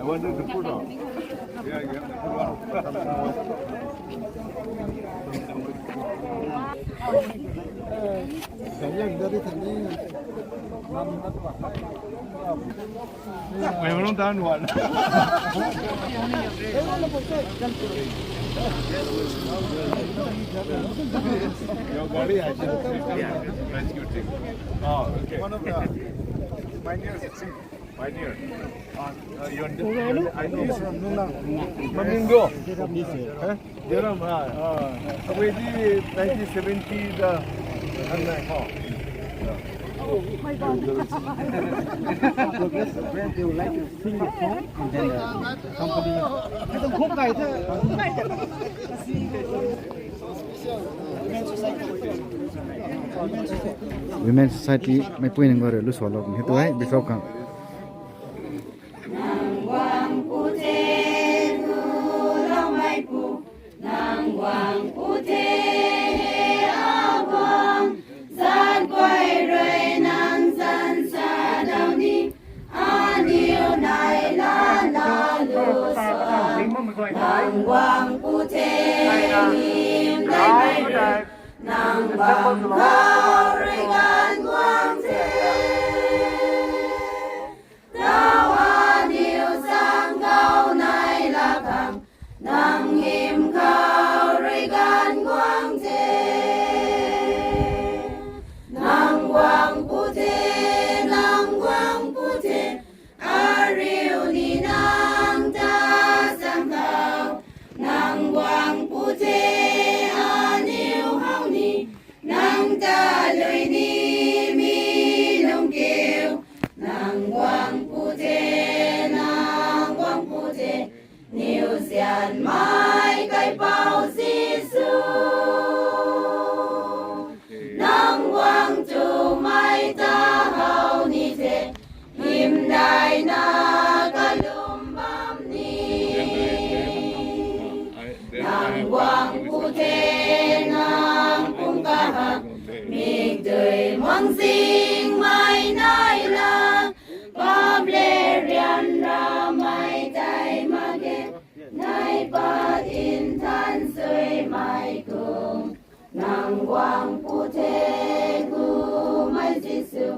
wanted to put on. Yeah, mày không tan hoàn. Your body has rescue team. Oh, okay. One of the pioneers. Pioneer. I know from Mamingo. Jerome, already 1970 the Oh my God! When they would like to sing the song, and then somebody. I don't cook guys. Women's Society ไม่ปุ้ยนั่งก็เรือลุสวรรค์เห็นตัวให้ไปสอบกันNamthanluang puting Namthanluang kau regan quang thế Tawa niu sang kau nai la khang Nang him kau regan quang thế Namthanluang puting Ariu ni nang ta sang kau Namthanluang puting aniu hau ni Nang ta lui ni mi nung kêu Namthanluang puting Niu xian mai kai bao Giêsu Namthanluang chu mai ta hau ni thế Him dai na ka lum bam ni Namthanluang puting nang kung ka hak Mig đời mong sinh mai nai la Bab le rian ra mai tai ma ge Nai ba in than sui mai cùng Namthanluang puting ku mai Giêsu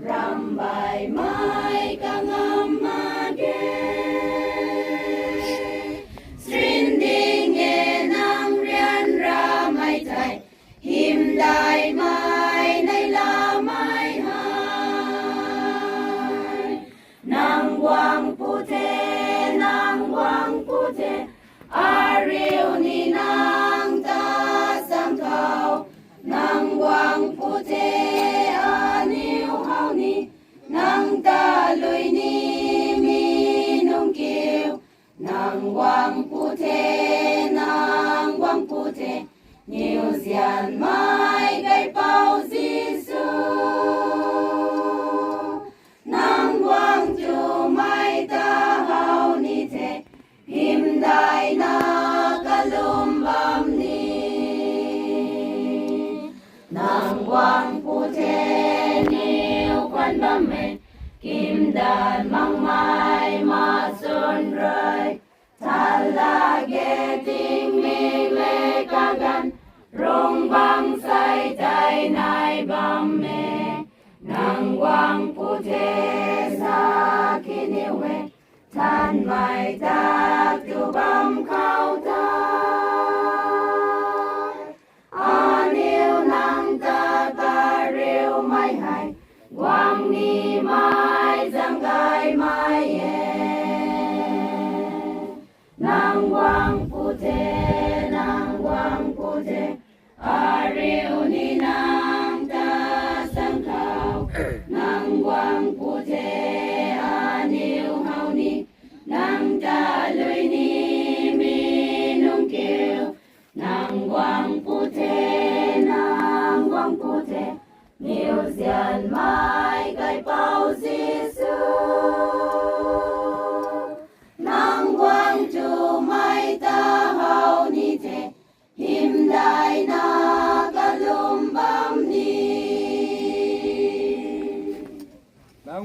Ram bài mai ka ngam ma ge Strin ding e nang rian ra mai tai Him dai mai nay la mai hai Namthanluang puting Ariu ni nang ta sang kau Namthanluang puting aniu hau ni Nang ta lui ni mi nung kêu Namthanluang puting Nhiều xian mai gai bao Giêsu Namthanluang chu mai ta hau ni thế Him dai na ka lum bam ni Namthanluang puting niu quan bam me Kim đàn mang mai ma xuân rơi Tha la ghé ting mi lê ca gan Rong bang sai tai nai bam me Namthanluang puting sa kiniu we Than mai ta tu bam khao ta Aniu nang ta ta riu mai hai Quang ni mai giang gai mai ye Namthanluang puting Ariu ni nang ta sang khao Namthanluang puting aniu hau ni Nang ta lui ni mi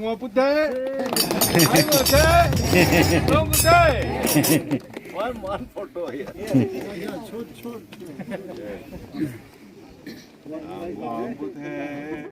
Ngô Putte, Ai Putte, Long Putte. One photo here. Long Putte.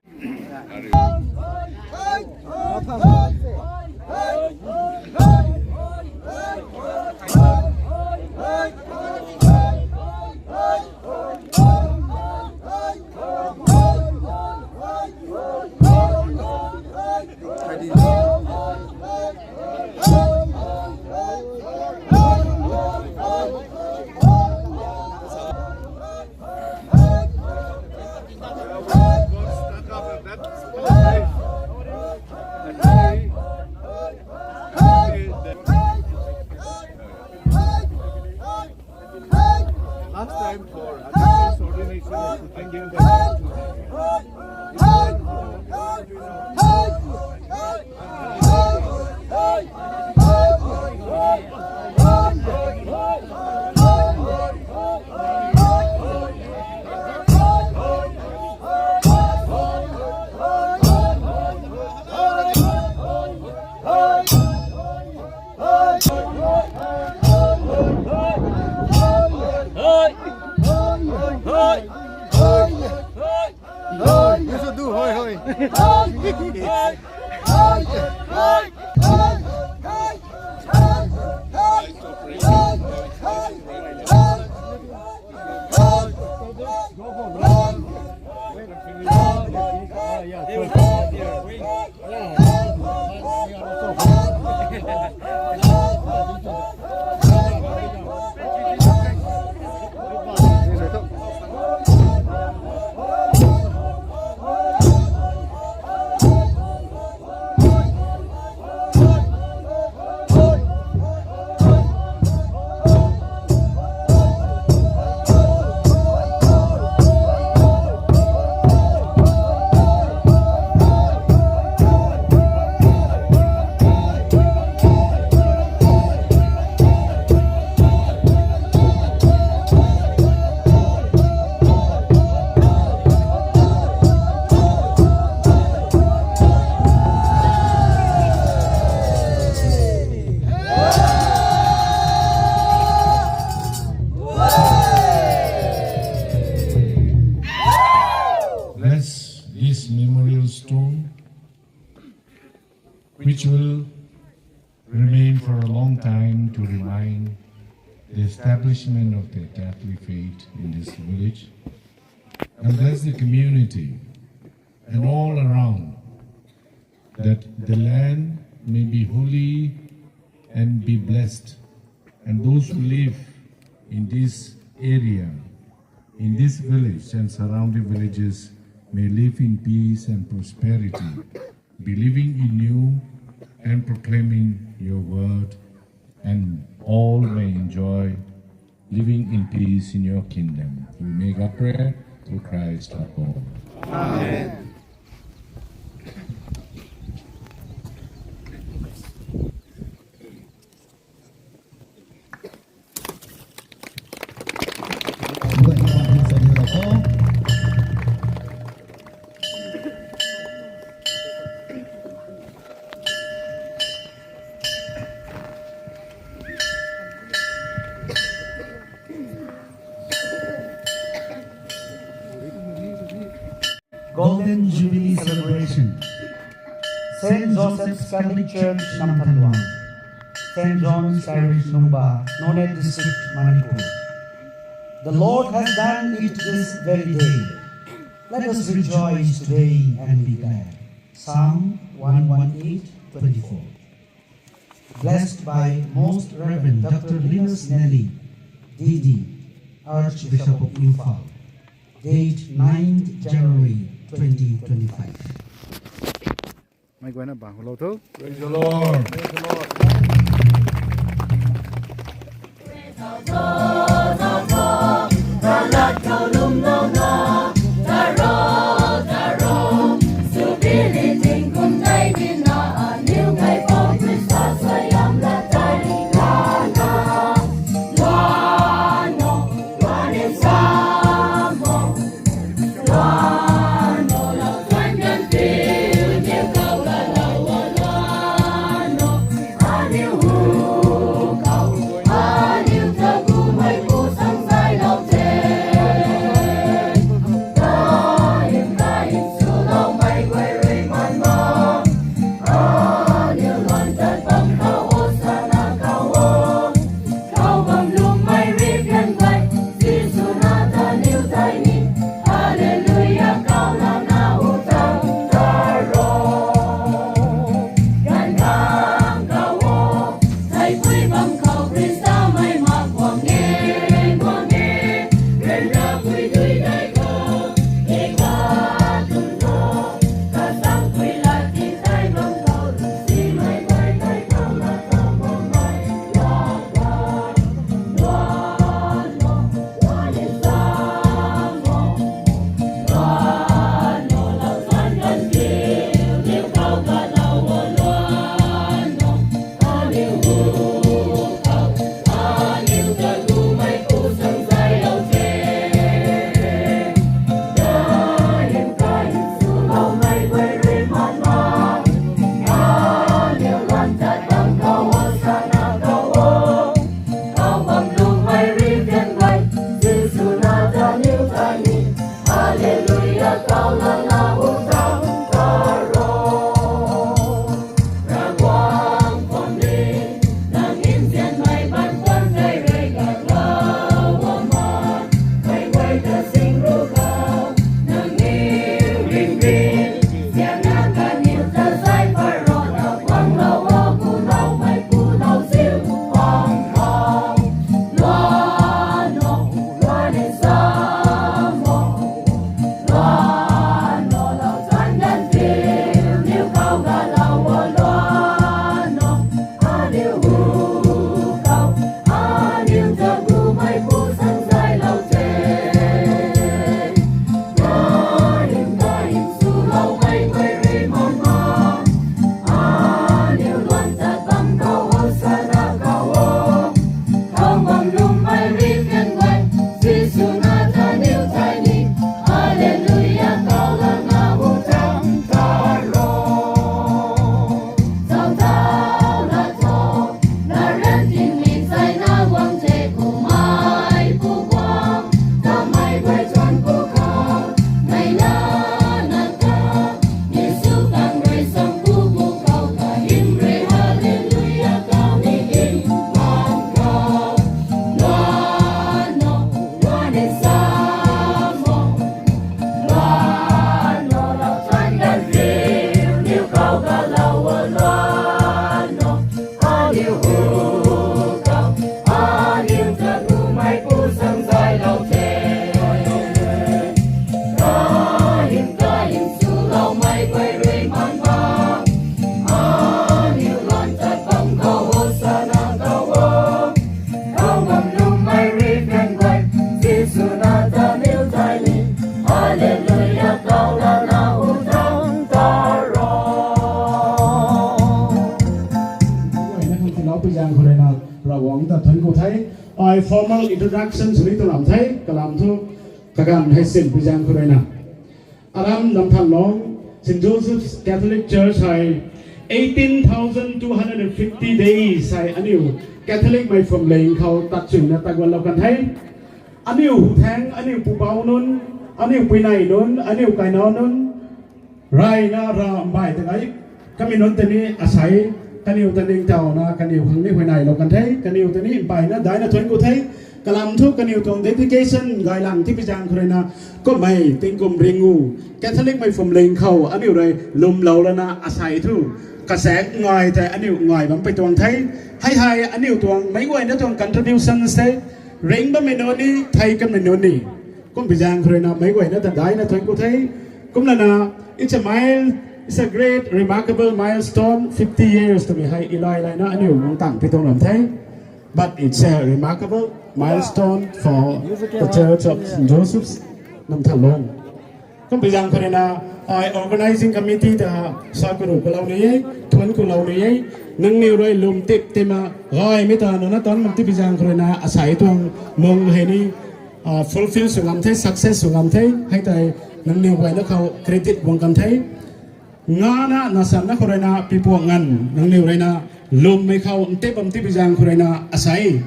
Last time for ordination, thank you. You should do hoi hoi. Bless this memorial stone, which will remain for a long time to remind the establishment of the Catholic faith in this village, and bless the community and all around, that the land may be holy and be blessed, and those who live in this area, in this village and surrounding villages, may live in peace and prosperity, believing in you and proclaiming your word, and all may enjoy living in peace in your kingdom. We make our prayer through Christ our Lord. Amen. Golden Jubilee celebration. St. Joseph's Catholic Church, Namthanluang. St. John's Parish, Numba, Noned District, Manipur. The Lord has done it this very day. Let us rejoice today and be glad. Psalm 118:24. Blessed by Most Reverend Dr. Linus Nelly, D.D., Archbishop of Ufal. Date 9th January 2025. May gwana ba? Hello to? Praise the Lord. Praise the Lord. niu hu cao a niu cha tu mai pu sang dài lâu thế ca hiểm su lâu mai quay rơi man ba a niu lan chặt bông câu hô sa na câu hô câu ngầm lung mai rơi phiền quay Giêsu na ta niu tai ni Hallelujah câu la na u thang ta ro เราไปยังคนเลยนะเราหวังแต่ทันกูไทย I formal introduction สุริตลำไทยกลำทุกกการให้สิ้นไปยังคนเลยนะอารามนำทันลอง St. Joseph's Catholic Church ให้ 18,250 days ให้อันนี้ Catholic ไม่from เลงเขาตัดสินนะตะวันเรากันไทยอันนี้หูแทงอันนี้ปูเบานุนอันนี้ปีไหนนุนอันนี้ไก่นอนนุนไรนะรำใบแต่ไงก็มีนุนตัวนี้อาศัยกันอยู่ตัวนี้เจ้านะกันอยู่ข้างนี้ภายในเรากันไทยกันอยู่ตัวนี้ไปนะได้นะทวนกูไทยกลำทุกกันอยู่ตรง dedication ไกหลังที่พิจารณาคนนะก็ไม่ติงกลมเริงูแคทอลิกไม่fromเลงเขาอันนี้เลยลุมเราแล้วนะอาศัยทุกกระแสง่ายแต่อันนี้ง่ายมันไปตวงไทยให้ไทยอันนี้ตวงไม่ไหวนะตวง contribution เสเริงบ้านไม่โน่นนี่ไทยกันไม่โน่นนี่ก็พิจารณาคนนะไม่ไหวนะแต่ได้นะทวนกูไทยก็นั่นนะ it's a mile It's a great, remarkable milestone. 50 years to be high Eli na ano yung tang pitong lamtay. But it's a remarkable milestone for the Church of St. Joseph's Namthanluang. Kung bijang ko na organizing committee ta sa guru ko law niya, tuan ko law niya, nang niroy lumtip tema, ay mita no na ton magti bijang ko na asay itong mong heni fulfill sa lamtay, success sa lamtay, hay tay nang niroy na kao credit wang kamtay. Nga na nasa na ko rin na pipuangan ng niyo rin na lum may kao untip ang tipijang ko rin na asay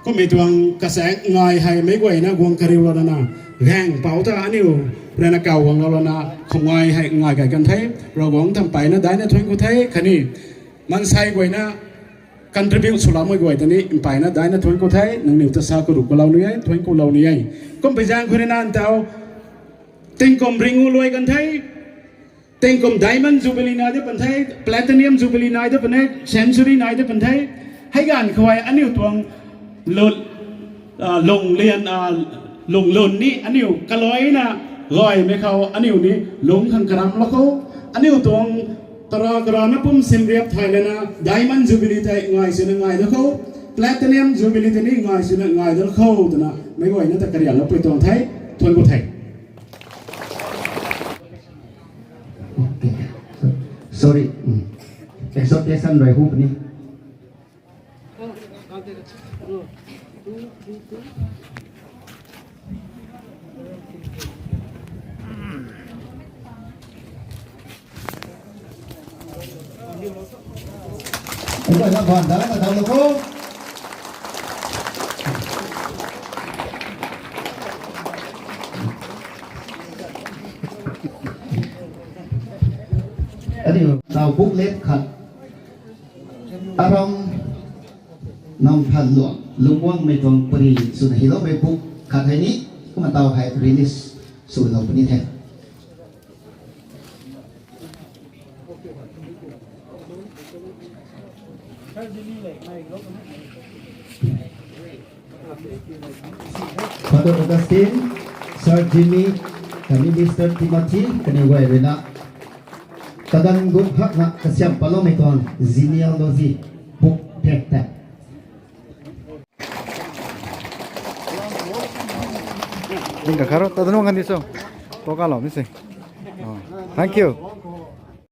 kung may tuwang kaseng ngay hay may guay na guwang kariw na na gang pauta aniw rin na kawang na na kung ngay hay ngay kay kan thay rawang tampay na dahil na tuwing ko thay kani mansay guay na contribute sulam mo guay tani impay na dahil na tuwing ko thay ng niyo tasa ko ko law niyay tuwing ko law niyay kung bijang ko rin na antaw tingkom ringuloy kan thay Tengkom diamond jubilee na ito pantay, platinum jubilee na ito pantay, century na ito pantay. Hay gan kawai aniw tuang long lian long lon ni aniw kaloy na loy me kaw aniw ni long kang karam lako aniw tuang tara na pum simriap Thailand na diamond jubilee tay ngai sina ngai lako platinum jubilee tay ngai sina ngai lako tana may goi na ta kariya la pui tuang thai tuan ko thai. Sorry, exhortation by who ni? Ito na banda, matawag ko. Now booklet cut around Namthanluang Luang may tuang pari sudah hilo may book cut ini kumataw hay release sudah puni ten. Father Augustine, Sir Jimmy, kami Mr. Timothy, kaniway rena. Tagan guk hak nak kesiap palo meton genealogy book tek. Ini karo tadan wangan diso. Pokalo misi. Thank you.